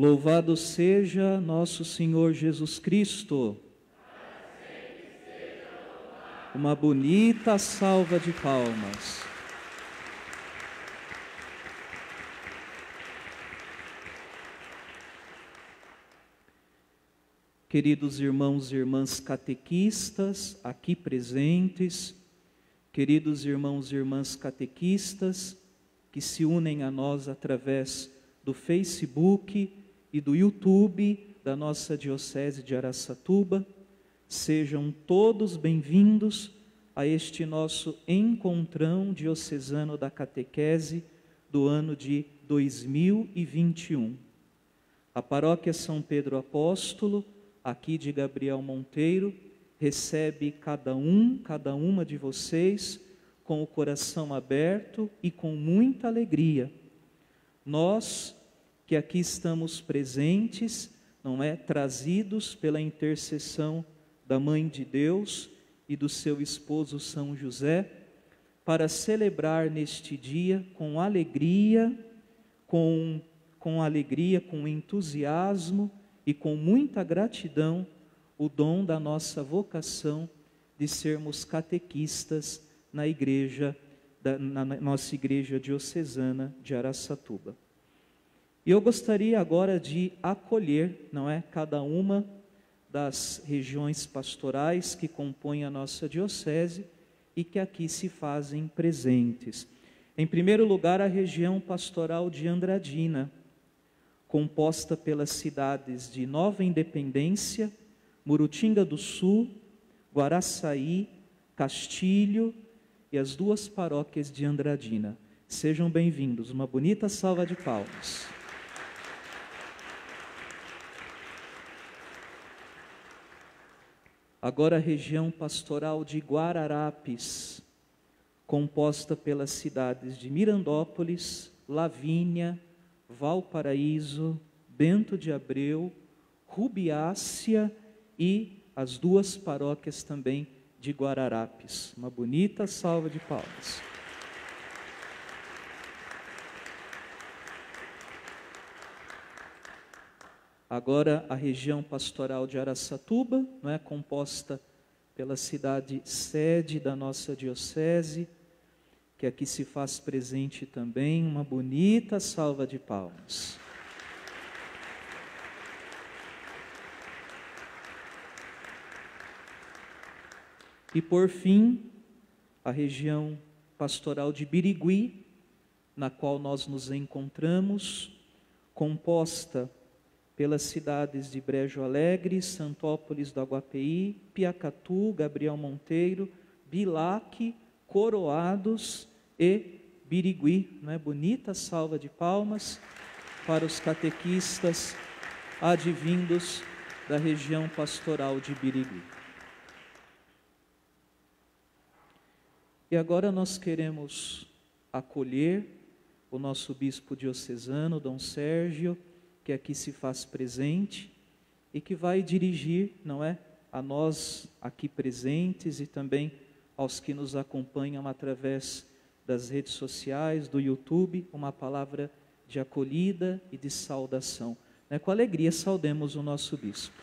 Louvado seja nosso Senhor Jesus Cristo. Uma bonita salva de palmas. Queridos irmãos e irmãs catequistas aqui presentes, queridos irmãos e irmãs catequistas que se unem a nós através do Facebook e do YouTube da nossa Diocese de Araçatuba, sejam todos bem-vindos a este nosso encontrão diocesano da catequese do ano de 2021. A Paróquia São Pedro Apóstolo, aqui de Gabriel Monteiro, recebe cada uma de vocês com o coração aberto e com muita alegria. Nós que aqui estamos presentes, trazidos pela intercessão da Mãe de Deus e do seu esposo São José, para celebrar neste dia com alegria, com entusiasmo e com muita gratidão o dom da nossa vocação de sermos catequistas na nossa igreja diocesana de Araçatuba. E eu gostaria agora de acolher, cada uma das regiões pastorais que compõem a nossa diocese e que aqui se fazem presentes. Em primeiro lugar, a região pastoral de Andradina, composta pelas cidades de Nova Independência, Murutinga do Sul, Guaraçaí, Castilho e as duas paróquias de Andradina. Sejam bem-vindos, uma bonita salva de palmas. Agora a região pastoral de Guararapes, composta pelas cidades de Mirandópolis, Lavínia, Valparaíso, Bento de Abreu, Rubiácea e as duas paróquias também de Guararapes. Uma bonita salva de palmas. Agora a região pastoral de Araçatuba, composta pela cidade sede da nossa diocese, que aqui se faz presente também, uma bonita salva de palmas. E por fim, a região pastoral de Birigui, na qual nós nos encontramos, composta pelas cidades de Brejo Alegre, Santópolis do Aguapeí, Piacatu, Gabriel Monteiro, Bilac, Coroados e Birigui. Bonita salva de palmas para os catequistas advindos da região pastoral de Birigui. E agora nós queremos acolher o nosso bispo diocesano, Dom Sérgio, que aqui se faz presente e que vai dirigir, a nós aqui presentes e também aos que nos acompanham através das redes sociais, do YouTube, uma palavra de acolhida e de saudação. Com alegria saudemos o nosso bispo.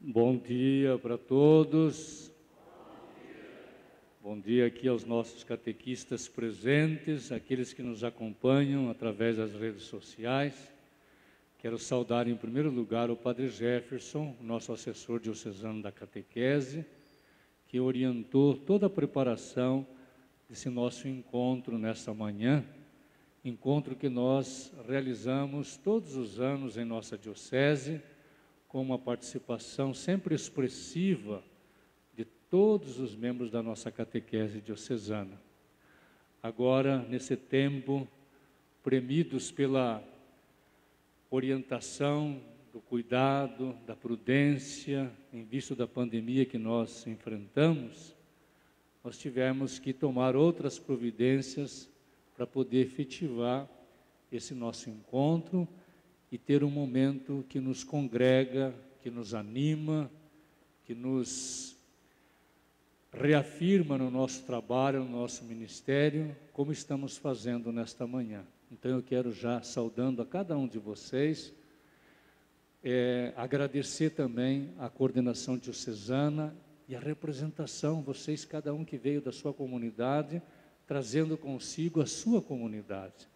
Bom dia para todos. Bom dia aqui aos nossos catequistas presentes, aqueles que nos acompanham através das redes sociais. Quero saudar em primeiro lugar o Padre Jefferson, nosso assessor diocesano da catequese, que orientou toda a preparação desse nosso encontro nesta manhã, encontro que nós realizamos todos os anos em nossa diocese, com uma participação sempre expressiva de todos os membros da nossa catequese diocesana. Agora, nesse tempo, premidos pela orientação, do cuidado, da prudência, em vista da pandemia que nós enfrentamos, nós tivemos que tomar outras providências para poder efetivar esse nosso encontro e ter um momento que nos congrega, que nos anima, que nos reafirma no nosso trabalho, no nosso ministério, como estamos fazendo nesta manhã. Então eu quero já, saudando a cada um de vocês, agradecer também a coordenação diocesana e a representação, vocês, cada um que veio da sua comunidade, trazendo consigo a sua comunidade,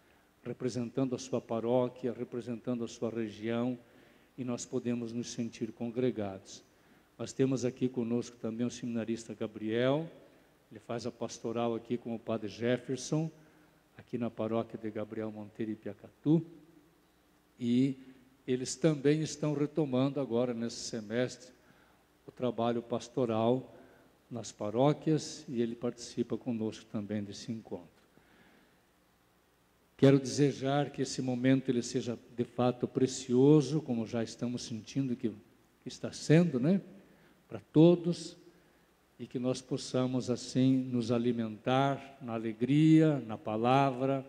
representando a sua paróquia, representando a sua região, e nós podemos nos sentir congregados. Nós temos aqui conosco também o seminarista Gabriel, ele faz a pastoral aqui com o padre Jefferson, aqui na paróquia de Gabriel Monteiro e Piacatu, e eles também estão retomando agora, nesse semestre, o trabalho pastoral nas paróquias, e ele participa conosco também desse encontro. Quero desejar que esse momento ele seja de fato precioso, como já estamos sentindo que está sendo, né? Para todos, e que nós possamos assim nos alimentar na alegria, na palavra,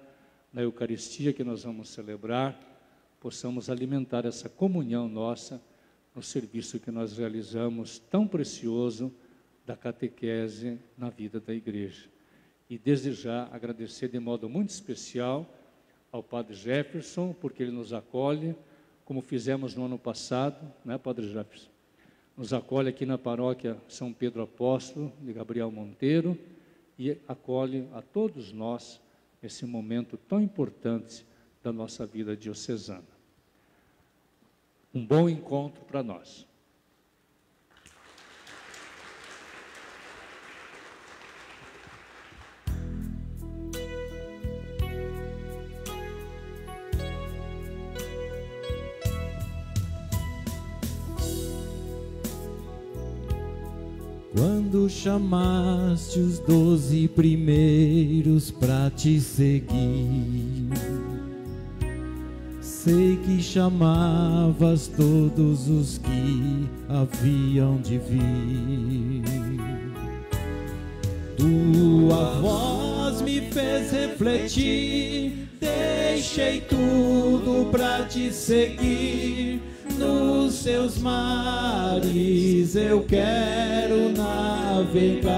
na Eucaristia que nós vamos celebrar, possamos alimentar essa comunhão nossa no serviço que nós realizamos tão precioso da catequese na vida da igreja. E desde já agradecer de modo muito especial ao padre Jefferson, porque ele nos acolhe, como fizemos no ano passado, né, padre Jefferson? Nos acolhe aqui na paróquia São Pedro Apóstolo, de Gabriel Monteiro, e acolhe a todos nós nesse momento tão importante da nossa vida diocesana. Um bom encontro para nós. Quando chamaste os 12 primeiros pra te seguir, sei que chamavas todos os que haviam de vir. Tua voz me fez refletir, deixei tudo pra te seguir. Nos seus mares eu quero navegar.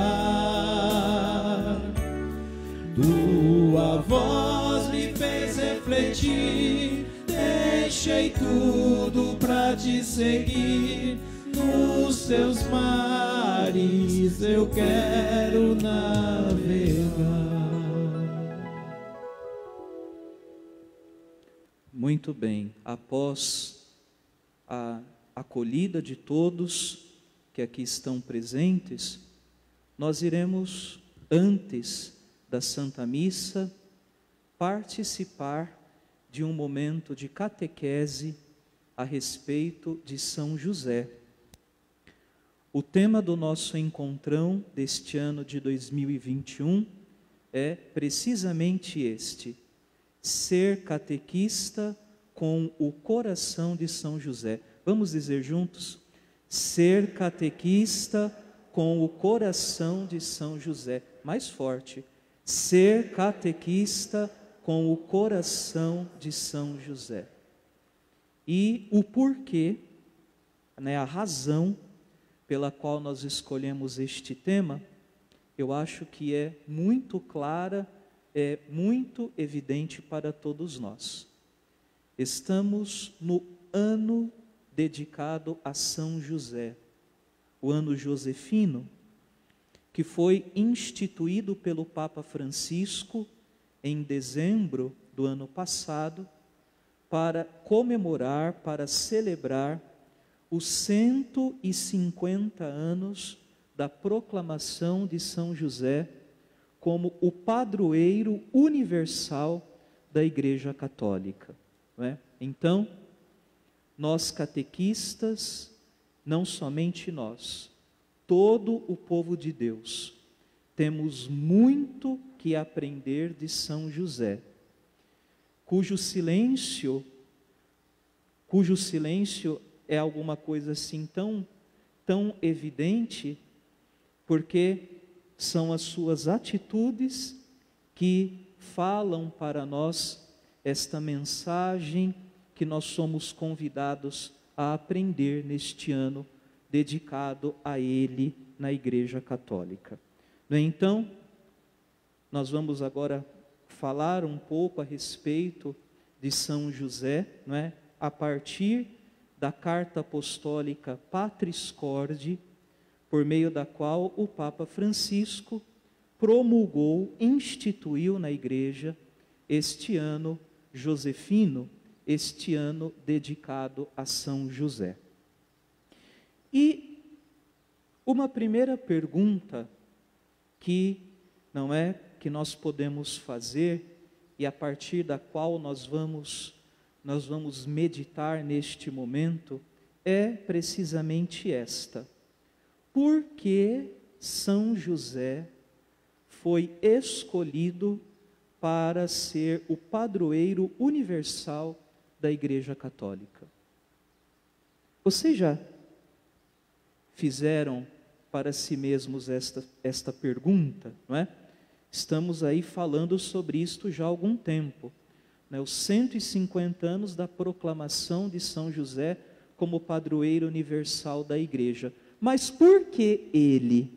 Tua voz me fez refletir, deixei tudo pra te seguir. Nos seus mares eu quero navegar. Muito bem, após a acolhida de todos que aqui estão presentes, nós iremos, antes da Santa Missa, participar de um momento de catequese a respeito de São José. O tema do nosso encontrão deste ano de 2021 é precisamente este: ser catequista com o coração de São José. Vamos dizer juntos? Ser catequista com o coração de São José. Mais forte. Ser catequista com o coração de São José. E o porquê, né, a razão pela qual nós escolhemos este tema, eu acho que é muito clara, é muito evidente para todos nós. Estamos no ano dedicado a São José, o ano josefino, que foi instituído pelo Papa Francisco em dezembro do ano passado, para comemorar, para celebrar os 150 anos da proclamação de São José como o padroeiro universal da Igreja Católica. Não é? Então, nós catequistas, não somente nós, todo o povo de Deus, temos muito que aprender de São José, cujo silêncio é alguma coisa assim tão evidente, porque são as suas atitudes que falam para nós esta mensagem que nós somos convidados a aprender neste ano dedicado a Ele, na Igreja Católica. Então, nós vamos agora falar um pouco a respeito de São José, não é? A partir da carta apostólica Patris Corde, por meio da qual o Papa Francisco promulgou, instituiu na Igreja este ano josefino, este ano dedicado a São José. E uma primeira pergunta que nós podemos fazer e a partir da qual nós vamos meditar neste momento é precisamente esta: por que São José foi escolhido para ser o padroeiro universal da Igreja Católica? Vocês já fizeram para si mesmos esta pergunta, não é? Estamos aí falando sobre isto já há algum tempo, né? Os 150 anos da proclamação de São José como padroeiro universal da Igreja. Mas por que ele?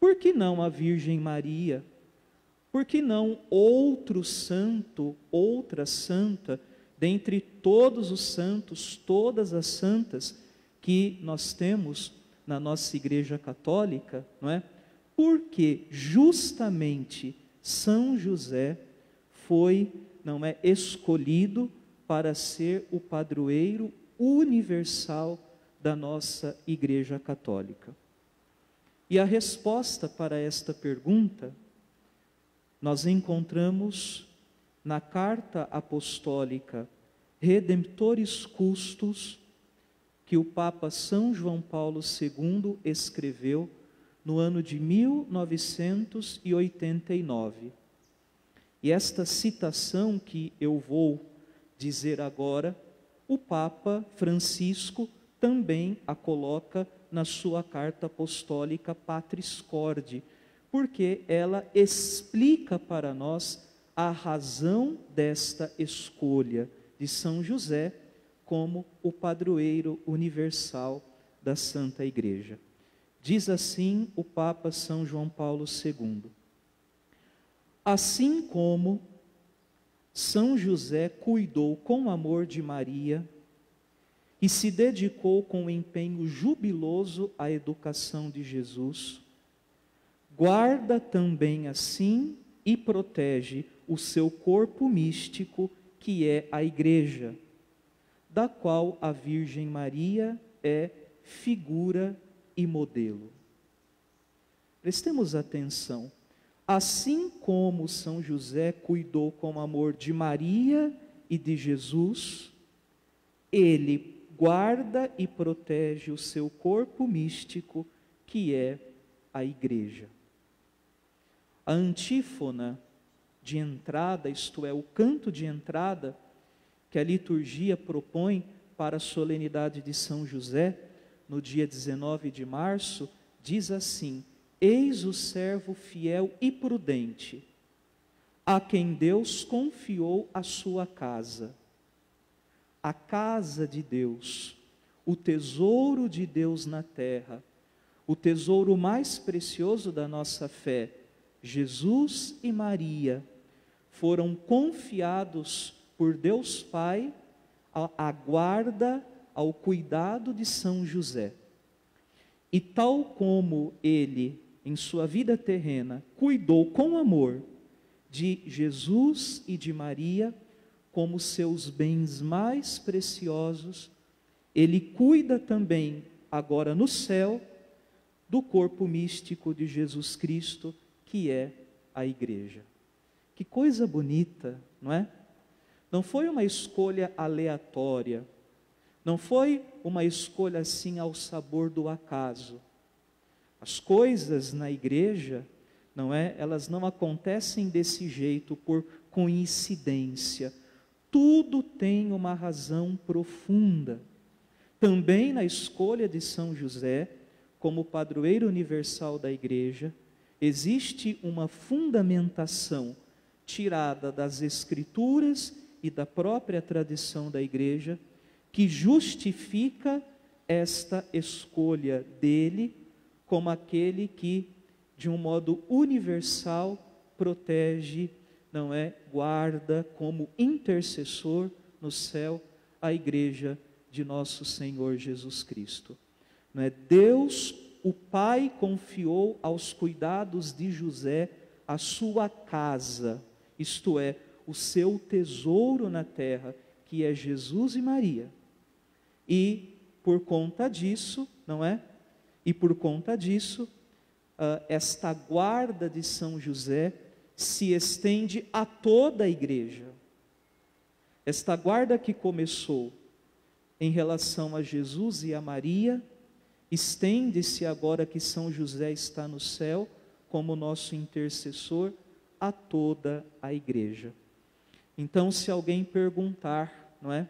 Por que não a Virgem Maria? Por que não outro santo, outra santa, dentre todos os santos, todas as santas que nós temos na nossa Igreja Católica, não é? Porque justamente São José foi, não é, escolhido para ser o padroeiro universal da nossa Igreja Católica. E a resposta para esta pergunta nós encontramos na carta apostólica Redemptoris Custos, que o Papa São João Paulo II escreveu no ano de 1989. E esta citação que eu vou dizer agora, o Papa Francisco também a coloca na sua carta apostólica Patris Corde, porque ela explica para nós a razão desta escolha de São José como o padroeiro universal da Santa Igreja. Diz assim o Papa São João Paulo II: assim como São José cuidou com amor de Maria e se dedicou com empenho jubiloso à educação de Jesus, guarda também assim e protege o seu corpo místico, que é a Igreja, da qual a Virgem Maria é figura e modelo. Prestemos atenção. Assim como São José cuidou com amor de Maria e de Jesus, ele guarda e protege o seu corpo místico, que é a Igreja. A antífona de entrada, isto é, o canto de entrada que a liturgia propõe para a solenidade de São José, no dia 19 de março, diz assim: eis o servo fiel e prudente, a quem Deus confiou a sua casa. A casa de Deus, o tesouro de Deus na terra, o tesouro mais precioso da nossa fé, Jesus e Maria, foram confiados por Deus Pai à guarda, ao cuidado de São José. E tal como ele, em sua vida terrena, cuidou com amor de Jesus e de Maria, como seus bens mais preciosos, ele cuida também, agora no céu, do corpo místico de Jesus Cristo, que é a Igreja. Que coisa bonita, não é? Não foi uma escolha aleatória, não foi uma escolha assim ao sabor do acaso. As coisas na Igreja, não é? Elas não acontecem desse jeito por coincidência. Tudo tem uma razão profunda. Também na escolha de São José, como padroeiro universal da Igreja, existe uma fundamentação tirada das Escrituras e da própria tradição da Igreja, que justifica esta escolha dele como aquele que, de um modo universal, protege, não é, guarda como intercessor no céu a igreja de nosso Senhor Jesus Cristo. Não é? Deus, o Pai, confiou aos cuidados de José a sua casa, isto é, o seu tesouro na terra, que é Jesus e Maria. E por conta disso, não é? E por conta disso, esta guarda de São José se estende a toda a igreja. Esta guarda que começou em relação a Jesus e a Maria, estende-se agora que São José está no céu, como nosso intercessor, a toda a igreja. Então, se alguém perguntar, não é?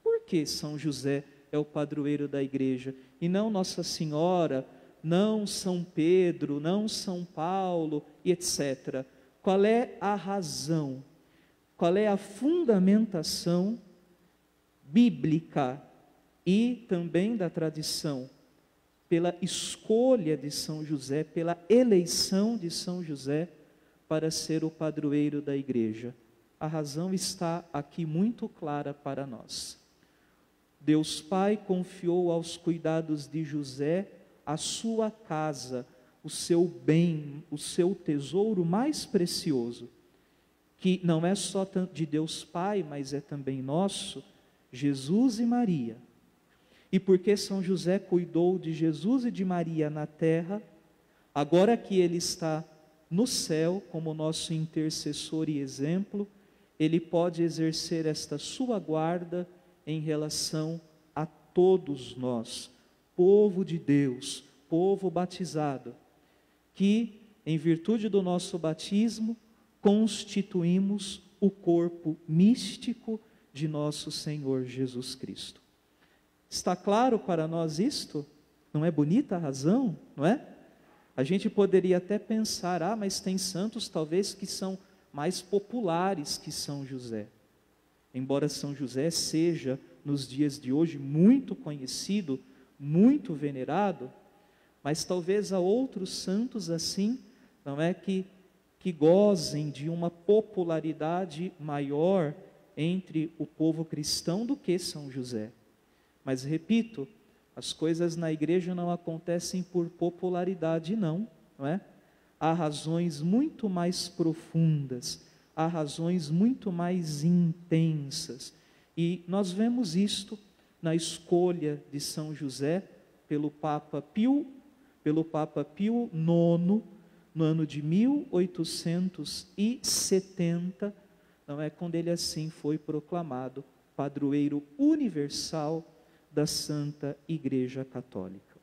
Por que São José é o padroeiro da igreja, e não Nossa Senhora, não São Pedro, não São Paulo, e etc. Qual é a razão? Qual é a fundamentação bíblica e também da tradição pela escolha de São José, pela eleição de São José para ser o padroeiro da igreja? A razão está aqui muito clara para nós. Deus Pai confiou aos cuidados de José a sua casa, o seu bem, o seu tesouro mais precioso, que não é só de Deus Pai, mas é também nosso, Jesus e Maria. E porque São José cuidou de Jesus e de Maria na terra, agora que ele está no céu como nosso intercessor e exemplo, ele pode exercer esta sua guarda em relação a todos nós, povo de Deus, povo batizado, que, em virtude do nosso batismo, constituímos o corpo místico de nosso Senhor Jesus Cristo. Está claro para nós isto? Não é bonita a razão, não é? A gente poderia até pensar, mas tem santos talvez que são mais populares que São José. Embora São José seja, nos dias de hoje, muito conhecido, muito venerado, mas talvez há outros santos assim, não é, que gozem de uma popularidade maior entre o povo cristão do que São José. Mas repito, as coisas na igreja não acontecem por popularidade não é? Há razões muito mais profundas, há razões muito mais intensas. E nós vemos isto na escolha de São José pelo Papa Pio IX, no ano de 1870, não é, quando ele assim foi proclamado padroeiro universal da Santa Igreja Católica.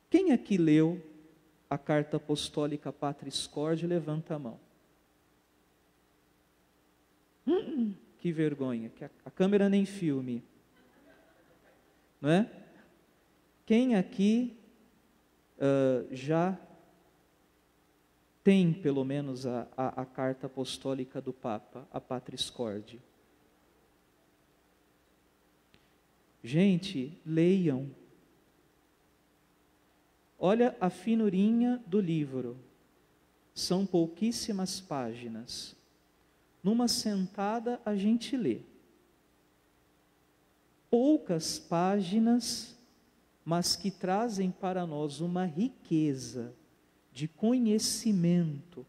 Quem aqui leu a carta apostólica Patris Corde? Levanta a mão. Que vergonha, que a câmera nem filme, não é? Quem aqui já tem pelo menos a carta apostólica do Papa, a Patris Corde? Gente, leiam. Olha a finurinha do livro. São pouquíssimas páginas. Numa sentada a gente lê. Poucas páginas, mas que trazem para nós uma riqueza de conhecimento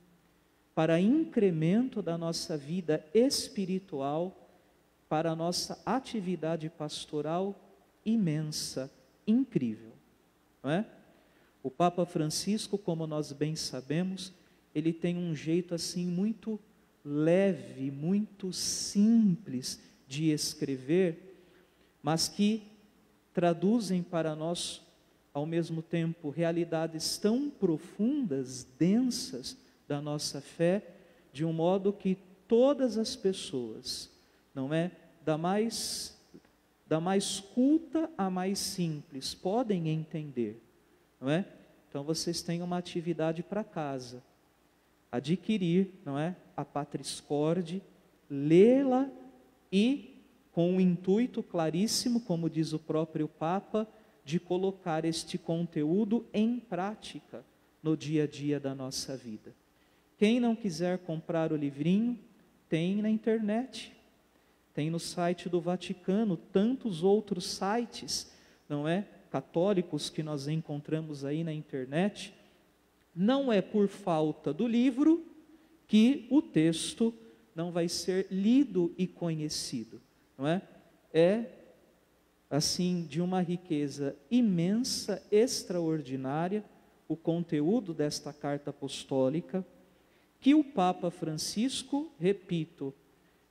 para incremento da nossa vida espiritual, para a nossa atividade pastoral imensa, incrível, não é? O Papa Francisco, como nós bem sabemos, ele tem um jeito assim muito leve, muito simples de escrever, mas que traduzem para nós, ao mesmo tempo, realidades tão profundas, densas da nossa fé, de um modo que todas as pessoas, não é? Da mais culta à mais simples, podem entender, não é? Então vocês têm uma atividade para casa, adquirir, não é? A Patris Corde, lê-la e, com um intuito claríssimo, como diz o próprio Papa, de colocar este conteúdo em prática no dia a dia da nossa vida. Quem não quiser comprar o livrinho, tem na internet, tem no site do Vaticano, tantos outros sites, não é? Católicos que nós encontramos aí na internet. Não é por falta do livro que o texto não vai ser lido e conhecido, não é? É, assim, de uma riqueza imensa, extraordinária, o conteúdo desta carta apostólica, que o Papa Francisco, repito,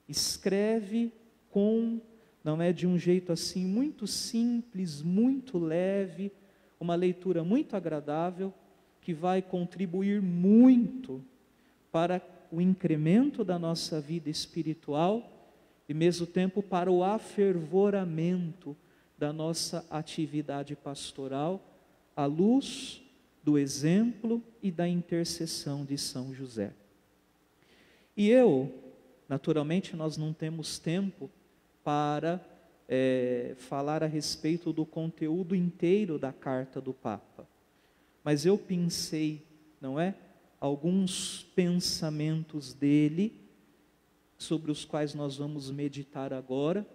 escreve com, não é, de um jeito assim muito simples, muito leve, uma leitura muito agradável, que vai contribuir muito para o incremento da nossa vida espiritual e, ao mesmo tempo, para o afervoramento da nossa atividade pastoral, à luz do exemplo e da intercessão de São José. E naturalmente, nós não temos tempo para falar a respeito do conteúdo inteiro da carta do Papa, mas eu pensei, não é, alguns pensamentos dele, sobre os quais nós vamos meditar agora,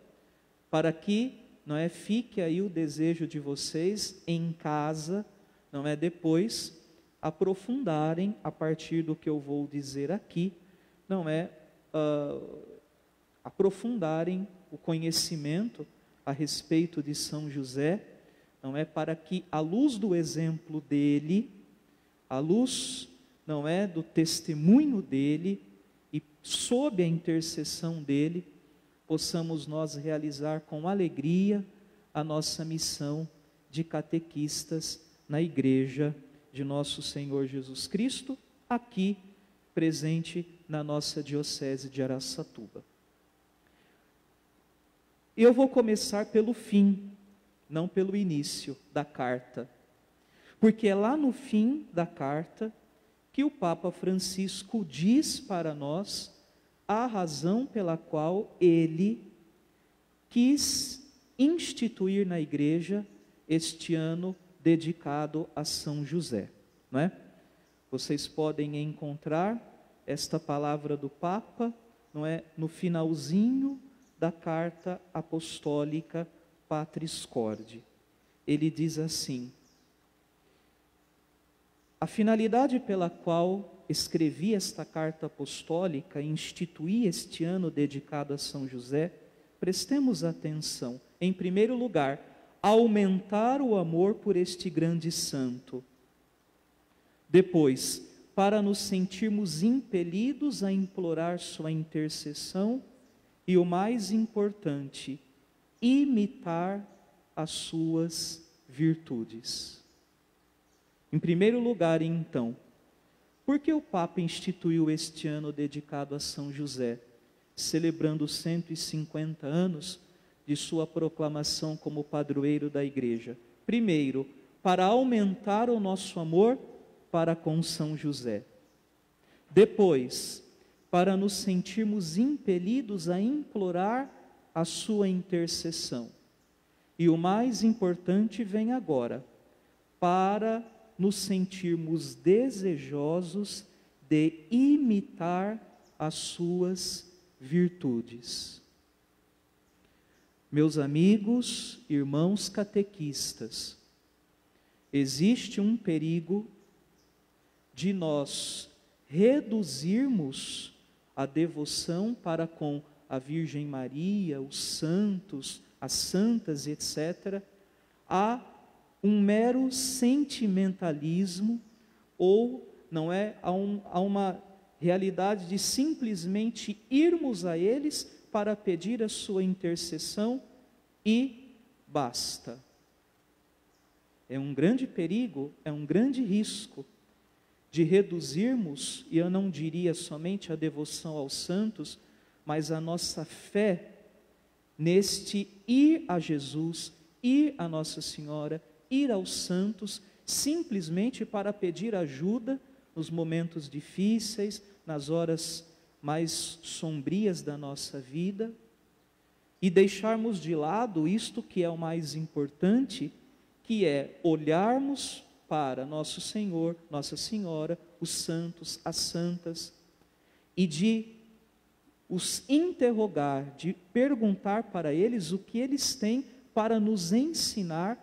para que, não é, fique aí o desejo de vocês em casa, não é, depois aprofundarem a partir do que eu vou dizer aqui, não é, aprofundarem o conhecimento a respeito de São José, não é, para que à luz do exemplo dele, à luz, não é, do testemunho dele e sob a intercessão dele, possamos nós realizar com alegria a nossa missão de catequistas na igreja de nosso Senhor Jesus Cristo, aqui presente na nossa diocese de Araçatuba. Eu vou começar pelo fim, não pelo início da carta, porque é lá no fim da carta que o Papa Francisco diz para nós a razão pela qual ele quis instituir na igreja este ano dedicado a São José, não é? Vocês podem encontrar esta palavra do Papa, não é, no finalzinho da carta apostólica Patris Corde. Ele diz assim: a finalidade pela qual escrevi esta carta apostólica e instituí este ano dedicado a São José, prestemos atenção. Em primeiro lugar, aumentar o amor por este grande santo. Depois, para nos sentirmos impelidos a implorar sua intercessão e, o mais importante, imitar as suas virtudes. Em primeiro lugar, então, por que o Papa instituiu este ano dedicado a São José, celebrando 150 anos de sua proclamação como padroeiro da Igreja? Primeiro, para aumentar o nosso amor para com São José. Depois, para nos sentirmos impelidos a implorar a sua intercessão. E o mais importante vem agora, para nos sentirmos desejosos de imitar as suas virtudes. Meus amigos, irmãos catequistas, existe um perigo de nós reduzirmos a devoção para com a Virgem Maria, os santos, as santas, etc., a um mero sentimentalismo, ou, não é, a uma realidade de simplesmente irmos a eles para pedir a sua intercessão e basta. É um grande perigo, é um grande risco de reduzirmos, e eu não diria somente a devoção aos santos, mas a nossa fé neste ir a Jesus, ir a Nossa Senhora, ir aos santos, simplesmente para pedir ajuda nos momentos difíceis, nas horas mais sombrias da nossa vida, e deixarmos de lado isto que é o mais importante, que é olharmos para Nosso Senhor, Nossa Senhora, os santos, as santas, e de os interrogar, de perguntar para eles o que eles têm para nos ensinar,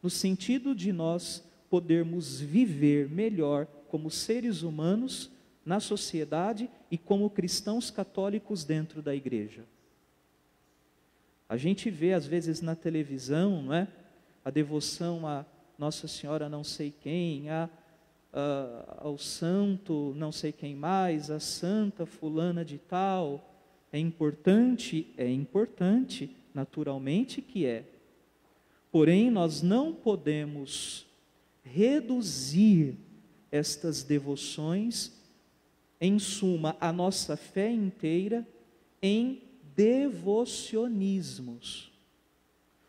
no sentido de nós podermos viver melhor como seres humanos na sociedade e como cristãos católicos dentro da igreja. A gente vê às vezes na televisão, não é? A devoção a Nossa Senhora não sei quem, ao santo não sei quem mais, a santa fulana de tal. É importante, naturalmente que é. Porém, nós não podemos reduzir estas devoções, em suma, a nossa fé inteira, em devocionismos.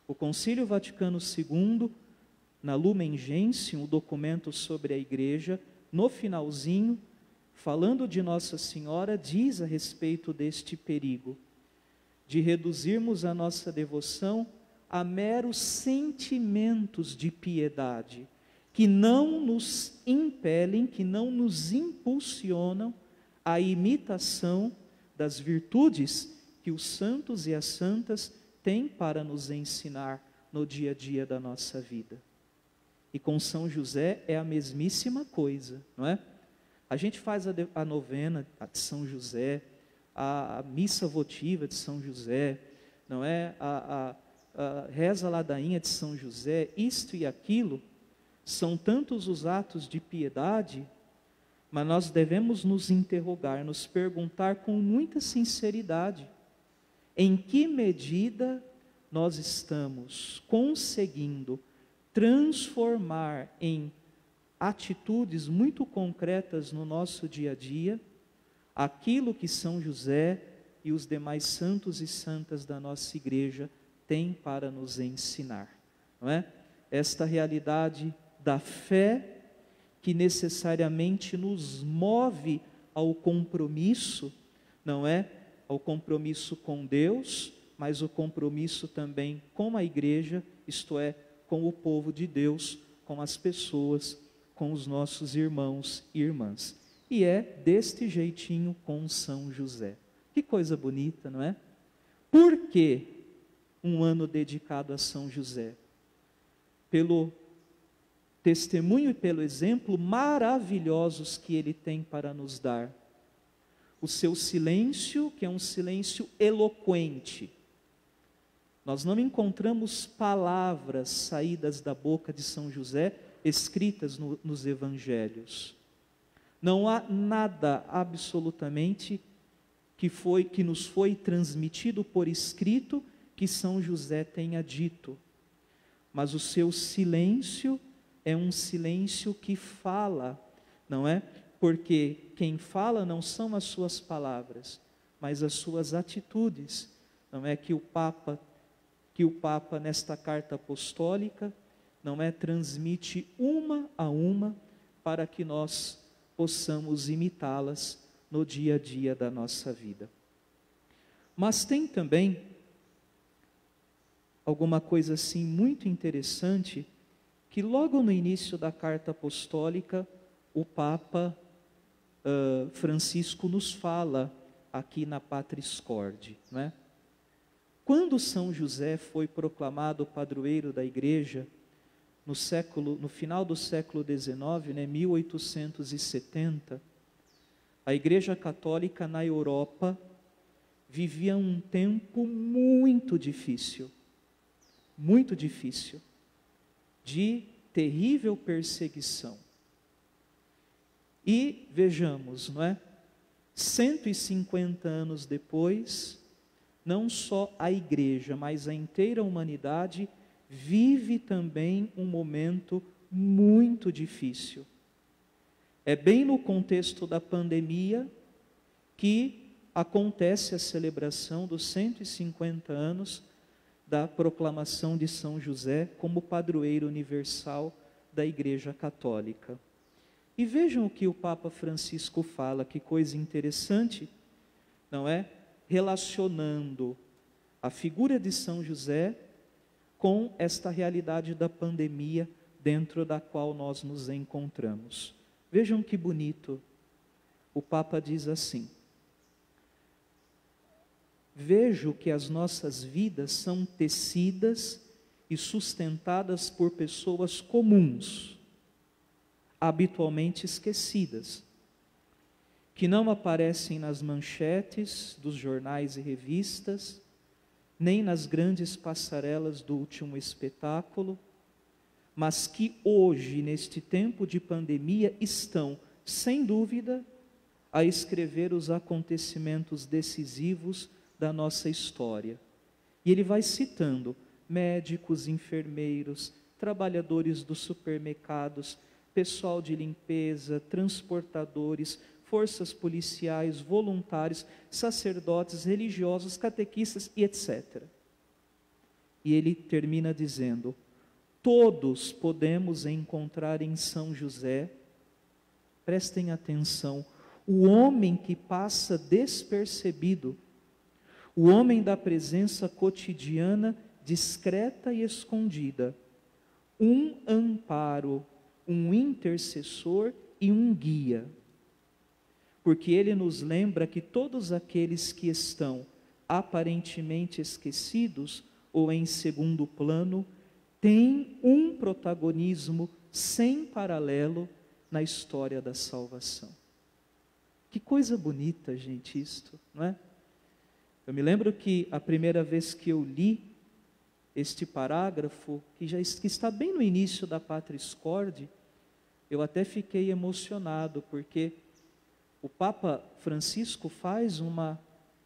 O Concílio Vaticano II, na Lumen Gentium, o documento sobre a igreja, no finalzinho, falando de Nossa Senhora, diz a respeito deste perigo, de reduzirmos a nossa devoção a meros sentimentos de piedade, que não nos impelem, que não nos impulsionam à imitação das virtudes que os santos e as santas têm para nos ensinar no dia a dia da nossa vida. E com São José é a mesmíssima coisa, não é? A gente faz a novena de São José, a missa votiva de São José, não é? A reza ladainha de São José, isto e aquilo, são tantos os atos de piedade, mas nós devemos nos interrogar, nos perguntar com muita sinceridade, em que medida nós estamos conseguindo transformar em atitudes muito concretas no nosso dia a dia, aquilo que São José e os demais santos e santas da nossa igreja têm para nos ensinar, não é? Esta realidade da fé que necessariamente nos move ao compromisso, não é? Ao compromisso com Deus, mas o compromisso também com a igreja, isto é, com o povo de Deus, com as pessoas, com os nossos irmãos e irmãs. E é deste jeitinho com São José. Que coisa bonita, não é? Por que um ano dedicado a São José? Pelo testemunho e pelo exemplo maravilhosos que ele tem para nos dar. O seu silêncio, que é um silêncio eloquente. Nós não encontramos palavras saídas da boca de São José escritas nos evangelhos. Não há nada absolutamente que nos foi transmitido por escrito que São José tenha dito. Mas o seu silêncio é um silêncio que fala, não é? Porque quem fala não são as suas palavras, mas as suas atitudes. Não é que o Papa nesta carta apostólica, não é, transmite uma a uma para que nós possamos imitá-las no dia a dia da nossa vida. Mas tem também alguma coisa assim muito interessante, que logo no início da carta apostólica, o Papa Francisco nos fala aqui na Patris Corde, não é? Quando São José foi proclamado padroeiro da igreja, no final do século XIX, 1870, a Igreja Católica na Europa vivia um tempo muito difícil, de terrível perseguição. E vejamos, não é? 150 anos depois, não só a igreja, mas a inteira humanidade vive também um momento muito difícil. É bem no contexto da pandemia que acontece a celebração dos 150 anos da proclamação de São José como padroeiro universal da Igreja Católica. E vejam o que o Papa Francisco fala, que coisa interessante, não é? Relacionando a figura de São José com esta realidade da pandemia dentro da qual nós nos encontramos. Vejam que bonito. O Papa diz assim: vejo que as nossas vidas são tecidas e sustentadas por pessoas comuns, habitualmente esquecidas, que não aparecem nas manchetes dos jornais e revistas, nem nas grandes passarelas do último espetáculo, mas que hoje, neste tempo de pandemia, estão, sem dúvida, a escrever os acontecimentos decisivos da nossa história. E ele vai citando médicos, enfermeiros, trabalhadores dos supermercados, pessoal de limpeza, transportadores, forças policiais, voluntários, sacerdotes, religiosos, catequistas e etc. E ele termina dizendo: todos podemos encontrar em São José, prestem atenção, o homem que passa despercebido, o homem da presença cotidiana, discreta e escondida, um amparo, um intercessor e um guia. Porque ele nos lembra que todos aqueles que estão aparentemente esquecidos ou em segundo plano, têm um protagonismo sem paralelo na história da salvação. Que coisa bonita, gente, isto, não é? Eu me lembro que a primeira vez que eu li este parágrafo, que está bem no início da Patris Corde, eu até fiquei emocionado, porque o Papa Francisco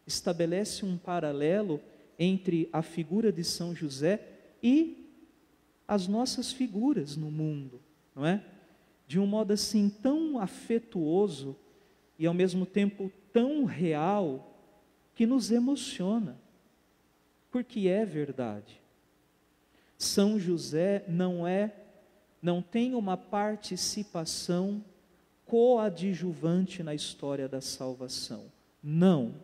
estabelece um paralelo entre a figura de São José e as nossas figuras no mundo, não é? De um modo assim tão afetuoso e ao mesmo tempo tão real, que nos emociona, porque é verdade. São José não tem uma participação coadjuvante na história da salvação. Não.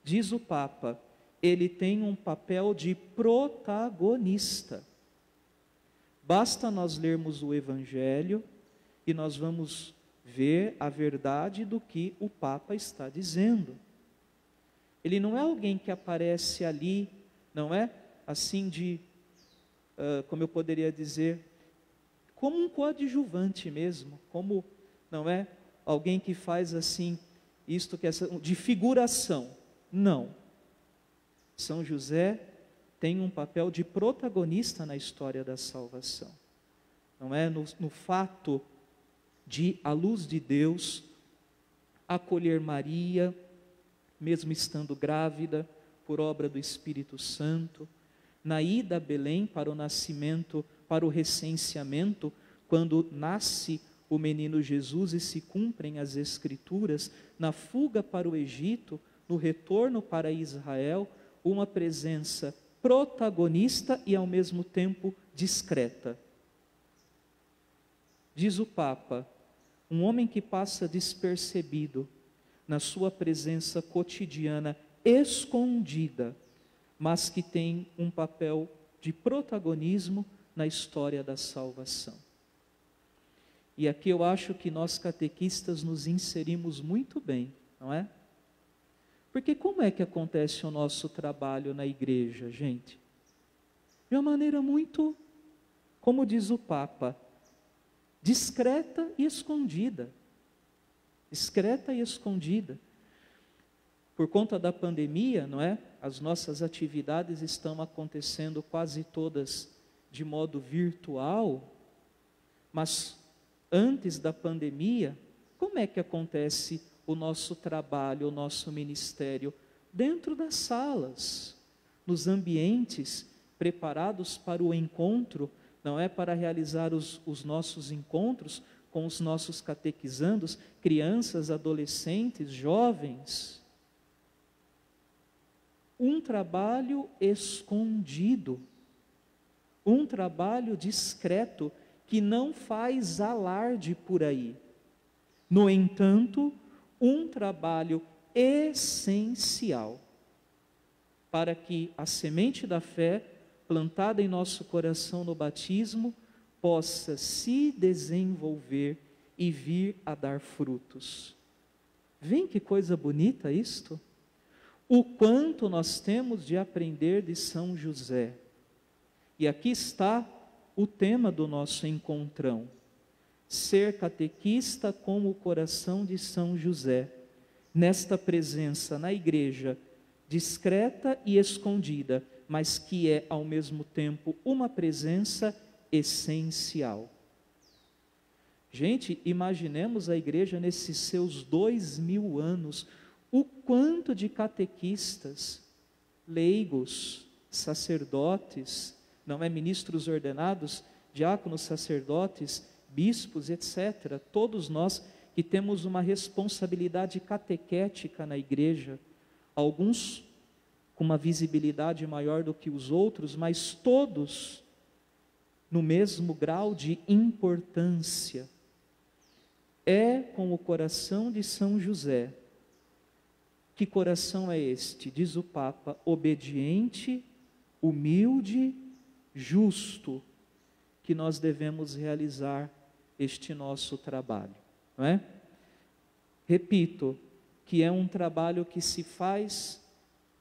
Diz o Papa, ele tem um papel de protagonista. Basta nós lermos o Evangelho e nós vamos ver a verdade do que o Papa está dizendo. Ele não é alguém que aparece ali, não é? Assim como eu poderia dizer, como um coadjuvante mesmo, como, não é? Alguém que faz assim, de figuração. Não. São José tem um papel de protagonista na história da salvação. Não é? No fato de, à luz de Deus, acolher Maria, mesmo estando grávida, por obra do Espírito Santo, na ida a Belém para o nascimento, para o recenseamento, quando nasce o menino Jesus e se cumprem as Escrituras, na fuga para o Egito, no retorno para Israel, uma presença protagonista e ao mesmo tempo discreta. Diz o Papa, um homem que passa despercebido na sua presença cotidiana, escondida, mas que tem um papel de protagonismo na história da salvação. E aqui eu acho que nós catequistas nos inserimos muito bem, não é? Porque como é que acontece o nosso trabalho na igreja, gente? De uma maneira muito, como diz o Papa, discreta e escondida. Discreta e escondida. Por conta da pandemia, não é? As nossas atividades estão acontecendo quase todas de modo virtual, mas antes da pandemia, como é que acontece o nosso trabalho, o nosso ministério? Dentro das salas, nos ambientes preparados para o encontro, não é? Para realizar os nossos encontros com os nossos catequizandos, crianças, adolescentes, jovens. Um trabalho escondido, um trabalho discreto, que não faz alarde por aí. No entanto, um trabalho essencial para que a semente da fé plantada em nosso coração no batismo, possa se desenvolver e vir a dar frutos. Vem que coisa bonita isto? O quanto nós temos de aprender de São José. E aqui está o tema do nosso encontrão: ser catequista com o coração de São José, nesta presença na igreja, discreta e escondida, mas que é ao mesmo tempo uma presença essencial. Gente, imaginemos a igreja nesses seus 2000 anos, o quanto de catequistas, leigos, sacerdotes, não é, ministros ordenados, diáconos, sacerdotes, bispos, etc. Todos nós que temos uma responsabilidade catequética na igreja, alguns com uma visibilidade maior do que os outros, mas todos no mesmo grau de importância. É com o coração de São José. Que coração é este? Diz o Papa: obediente, humilde, justo, que nós devemos realizar este nosso trabalho, não é? Repito, que é um trabalho que se faz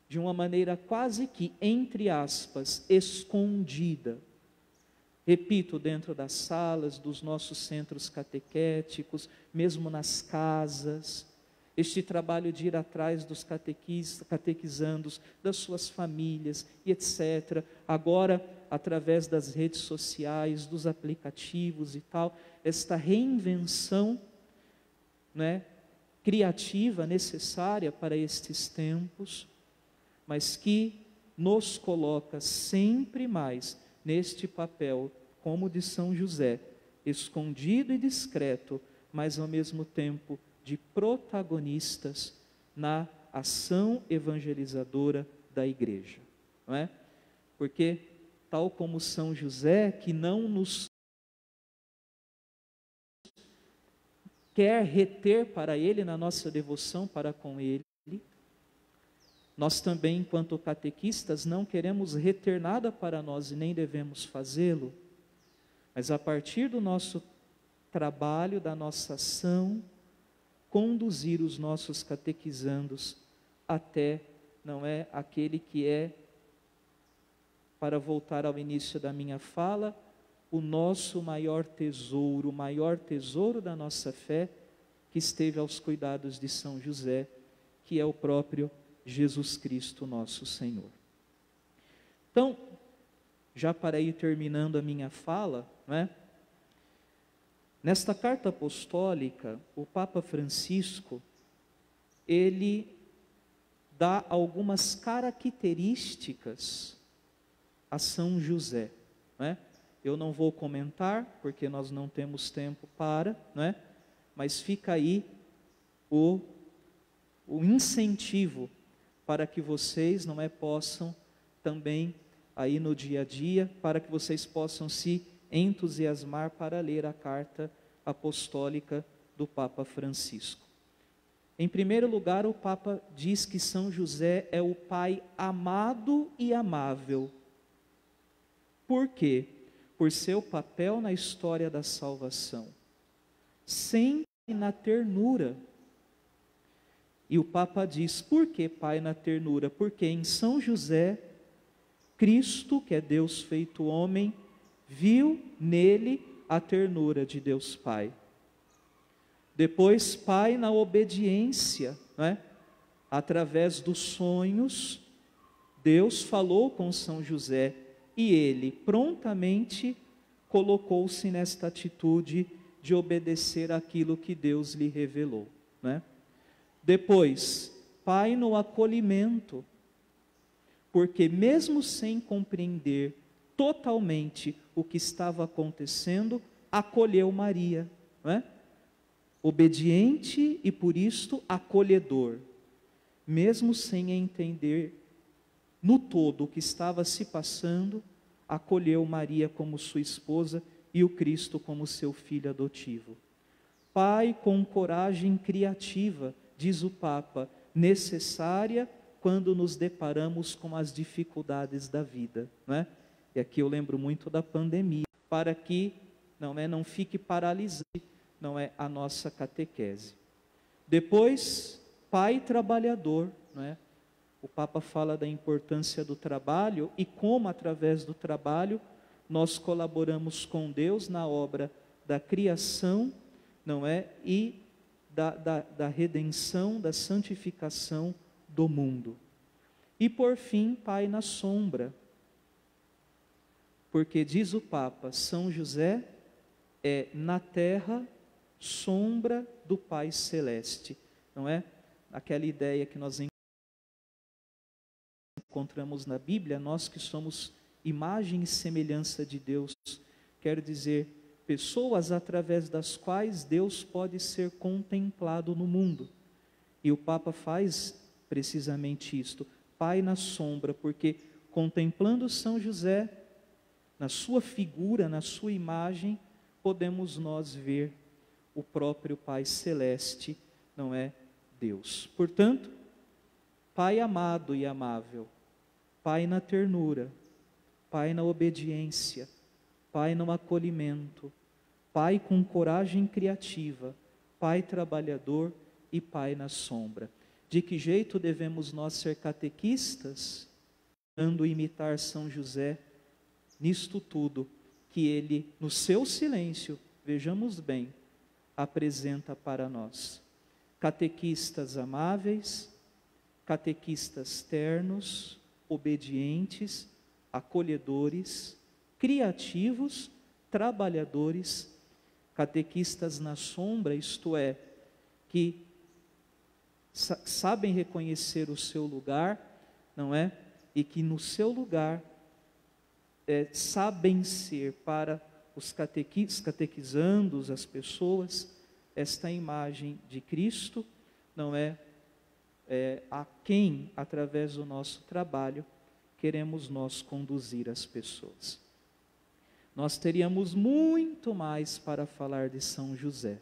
de uma maneira quase que, entre aspas, escondida. Repito, dentro das salas, dos nossos centros catequéticos, mesmo nas casas, este trabalho de ir atrás dos catequizandos, das suas famílias e etc. Agora, através das redes sociais, dos aplicativos e tal, esta reinvenção, né, criativa necessária para estes tempos, mas que nos coloca sempre mais neste papel, como de São José, escondido e discreto, mas ao mesmo tempo de protagonistas na ação evangelizadora da igreja, não é? Porque, tal como São José, que não nos quer reter para ele na nossa devoção para com ele, nós também, enquanto catequistas, não queremos reter nada para nós e nem devemos fazê-lo, mas a partir do nosso trabalho, da nossa ação, conduzir os nossos catequizandos até, não é, aquele que é, para voltar ao início da minha fala, o nosso maior tesouro, o maior tesouro da nossa fé, que esteve aos cuidados de São José, que é o próprio Jesus Cristo, nosso Senhor. Então, já para ir terminando a minha fala, não é? Nesta carta apostólica, o Papa Francisco, ele dá algumas características a São José, não é? Eu não vou comentar, porque nós não temos tempo para, não é? Mas fica aí o incentivo para que vocês, não é, possam também, aí no dia a dia, para que vocês possam se entusiasmar para ler a carta apostólica do Papa Francisco. Em primeiro lugar, o Papa diz que São José é o pai amado e amável. Por quê? Por seu papel na história da salvação, sempre na ternura. E o Papa diz: por que pai na ternura? Porque em São José, Cristo, que é Deus feito homem, viu nele a ternura de Deus Pai. Depois, pai na obediência, não é? Através dos sonhos, Deus falou com São José e ele prontamente colocou-se nesta atitude de obedecer aquilo que Deus lhe revelou, não é? Depois, pai no acolhimento, porque mesmo sem compreender totalmente o que estava acontecendo, acolheu Maria, não é? Obediente e por isto acolhedor, mesmo sem entender no todo o que estava se passando, acolheu Maria como sua esposa e o Cristo como seu filho adotivo. Pai com coragem criativa, diz o Papa, necessária quando nos deparamos com as dificuldades da vida, não é? E aqui eu lembro muito da pandemia, para que não fique paralisado, a nossa catequese. Depois, pai trabalhador, o Papa fala da importância do trabalho e como através do trabalho nós colaboramos com Deus na obra da criação, e da redenção, da santificação do mundo. E por fim, pai na sombra, porque diz o Papa, São José é na terra sombra do Pai Celeste, aquela ideia que nós encontramos na Bíblia, nós que somos imagem e semelhança de Deus, quer dizer, pessoas através das quais Deus pode ser contemplado no mundo. E o Papa faz precisamente isto, Pai na sombra, porque contemplando São José, na sua figura, na sua imagem, podemos nós ver o próprio Pai Celeste, Deus. Portanto, Pai amado e amável, Pai na ternura, Pai na obediência, Pai no acolhimento, Pai com coragem criativa, Pai trabalhador e Pai na sombra. De que jeito devemos nós ser catequistas? Tentando imitar São José nisto tudo, que ele, no seu silêncio, vejamos bem, apresenta para nós. Catequistas amáveis, catequistas ternos, obedientes, acolhedores, criativos, trabalhadores, catequistas na sombra, isto é, que sabem reconhecer o seu lugar, e que no seu lugar sabem ser para os catequizandos, as pessoas, esta imagem de Cristo, a quem, através do nosso trabalho, queremos nós conduzir as pessoas. Nós teríamos muito mais para falar de São José,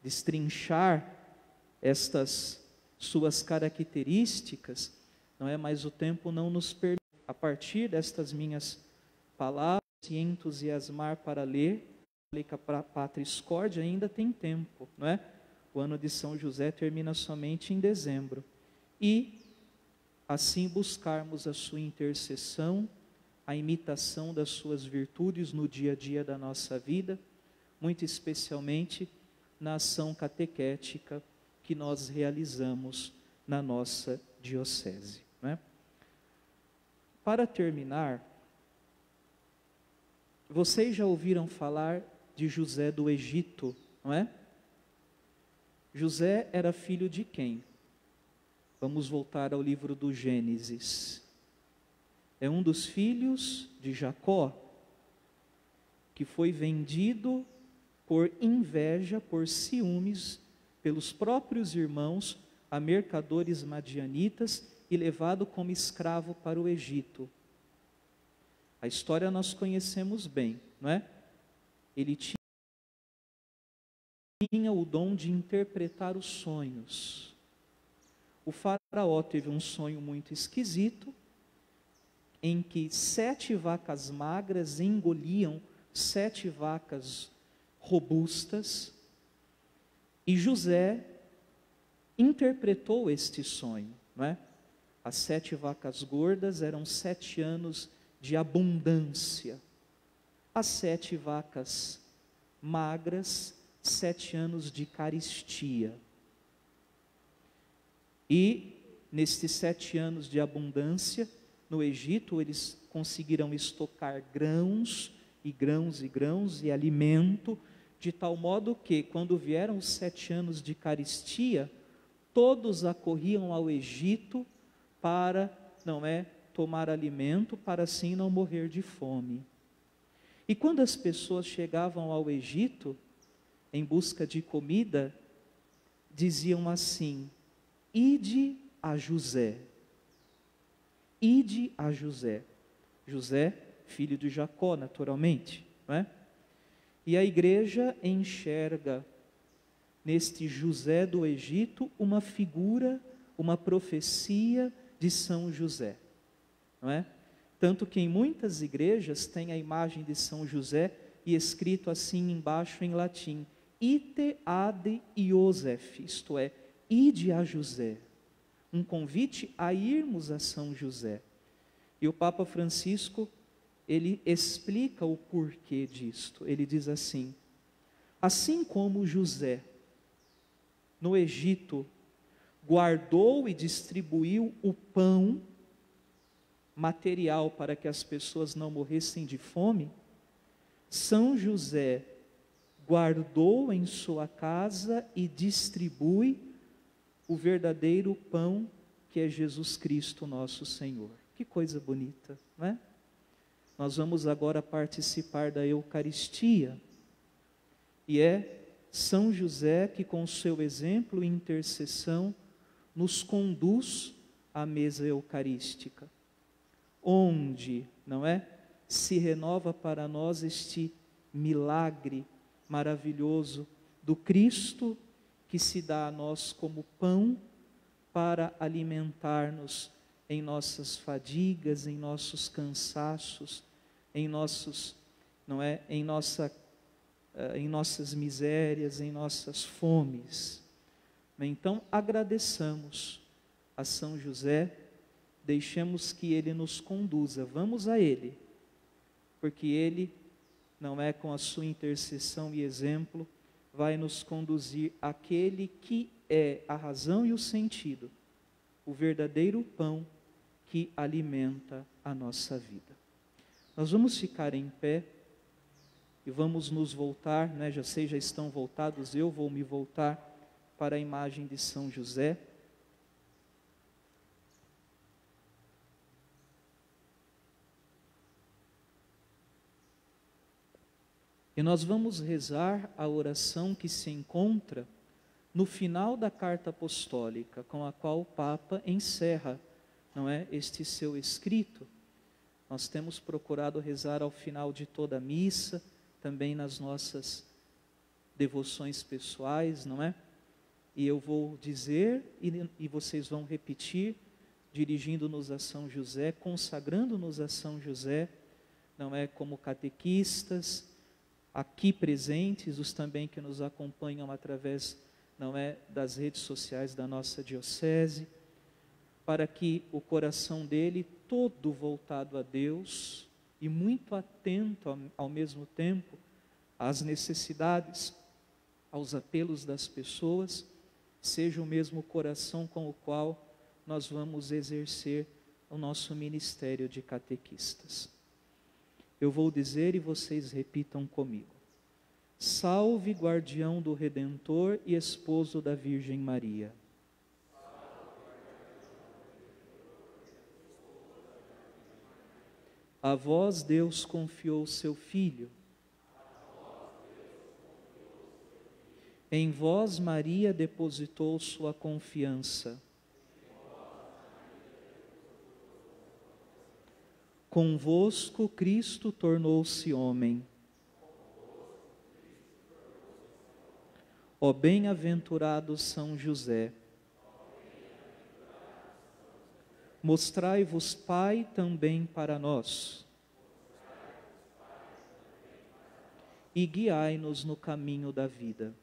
destrinchar estas suas características, mas o tempo não nos permite. A partir destas minhas palavras, se entusiasmar para ler, para a Pátria Escórdia ainda tem tempo, O ano de São José termina somente em dezembro. E assim buscarmos a sua intercessão, a imitação das suas virtudes no dia a dia da nossa vida, muito especialmente na ação catequética que nós realizamos na nossa diocese. Para terminar, vocês já ouviram falar de José do Egito, José era filho de quem? Vamos voltar ao livro do Gênesis. É um dos filhos de Jacó, que foi vendido por inveja, por ciúmes, pelos próprios irmãos a mercadores madianitas e levado como escravo para o Egito. A história nós conhecemos bem, Ele tinha o dom de interpretar os sonhos. O faraó teve um sonho muito esquisito, em que 7 vacas magras engoliam 7 vacas robustas, e José interpretou este sonho, As 7 vacas gordas eram 7 anos de abundância, as 7 vacas magras, 7 anos de carestia. E nestes 7 anos de abundância, no Egito, eles conseguiram estocar grãos e grãos e grãos e alimento, de tal modo que, quando vieram os 7 anos de carestia, todos acorriam ao Egito para, tomar alimento, para assim não morrer de fome. E quando as pessoas chegavam ao Egito, em busca de comida, diziam assim: ide a José. Ide a José. José, filho de Jacó, naturalmente, E a igreja enxerga neste José do Egito uma figura, uma profecia de São José, Tanto que em muitas igrejas tem a imagem de São José e escrito assim embaixo em latim: Ite ad Iosef, isto é, ide a José. Um convite a irmos a São José. E o Papa Francisco, ele explica o porquê disto. Ele diz assim: assim como José, no Egito, guardou e distribuiu o pão material para que as pessoas não morressem de fome, São José guardou em sua casa e distribui o verdadeiro pão que é Jesus Cristo, nosso Senhor. Que coisa bonita, não é? Nós vamos agora participar da Eucaristia, e é São José que, com seu exemplo e intercessão, nos conduz à mesa eucarística, onde, não é, se renova para nós este milagre maravilhoso do Cristo que se dá a nós como pão para alimentar-nos em nossas fadigas, em nossos cansaços, em nossos, não é, em nossas misérias, em nossas fomes. Então, agradeçamos a São José, deixemos que ele nos conduza, vamos a ele, porque ele, não é, com a sua intercessão e exemplo, vai nos conduzir àquele que é a razão e o sentido, o verdadeiro pão que alimenta a nossa vida. Nós vamos ficar em pé e vamos nos voltar, né? Já estão voltados, eu vou me voltar para a imagem de São José. E nós vamos rezar a oração que se encontra no final da carta apostólica, com a qual o Papa encerra, não é, este seu escrito. Nós temos procurado rezar ao final de toda a missa, também nas nossas devoções pessoais, não é? E eu vou dizer e vocês vão repetir, dirigindo-nos a São José, consagrando-nos a São José, não é, como catequistas, aqui presentes, os também que nos acompanham através, não é, das redes sociais da nossa diocese, para que o coração dele, todo voltado a Deus e muito atento ao mesmo tempo às necessidades, aos apelos das pessoas, seja o mesmo coração com o qual nós vamos exercer o nosso ministério de catequistas. Eu vou dizer e vocês repitam comigo. Salve, guardião do Redentor e esposo da Virgem Maria. A vós Deus confiou seu Filho. Em vós Maria depositou sua confiança. Convosco Cristo tornou-se homem. Ó bem-aventurado São José, mostrai-vos Pai também para nós, e guiai-nos no caminho da vida.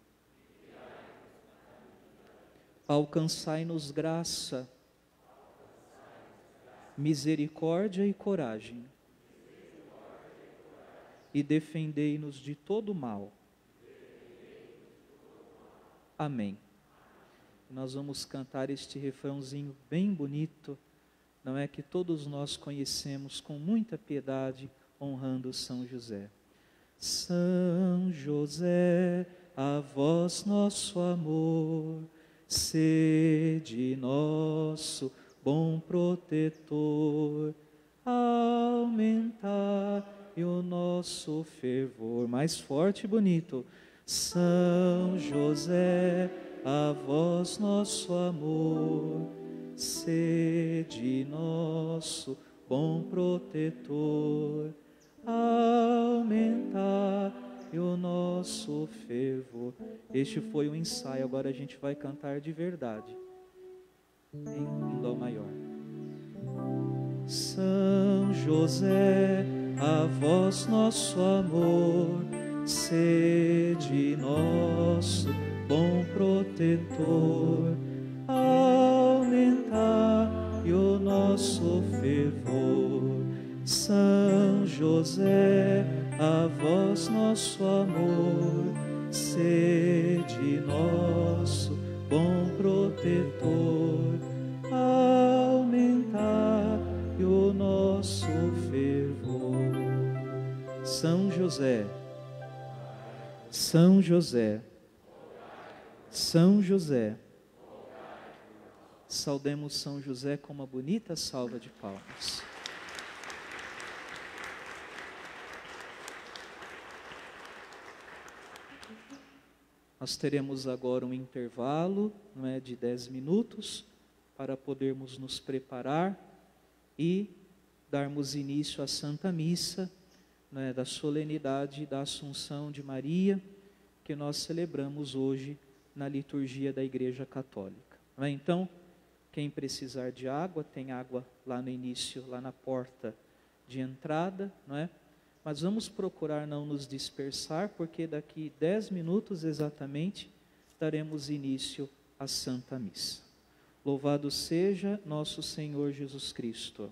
Alcançai-nos graça, misericórdia e coragem, e defendei-nos de todo mal. Amém. Nós vamos cantar este refrãozinho bem bonito, não é, que todos nós conhecemos com muita piedade, honrando São José. São José, a vós nosso amor, sede nosso bom protetor, aumentai o nosso fervor. Mais forte e bonito. São José, a vós nosso amor, sede nosso bom protetor, aumentai o nosso fervor. Este foi o ensaio, agora a gente vai cantar de verdade, em dó maior. São José, a vós nosso amor, sede nosso bom protetor, aumentai o nosso fervor. São José, a vós nosso amor, sede nosso bom protetor, aumentai o nosso fervor. São José, São José, São José. Saudemos São José com uma bonita salva de palmas. Nós teremos agora um intervalo, de 10 minutos, para podermos nos preparar e darmos início à Santa Missa, da solenidade da Assunção de Maria, que nós celebramos hoje na liturgia da Igreja Católica. Então, quem precisar de água, tem água lá no início, lá na porta de entrada, Mas vamos procurar não nos dispersar, porque daqui 10 minutos exatamente daremos início à Santa Missa. Louvado seja nosso Senhor Jesus Cristo.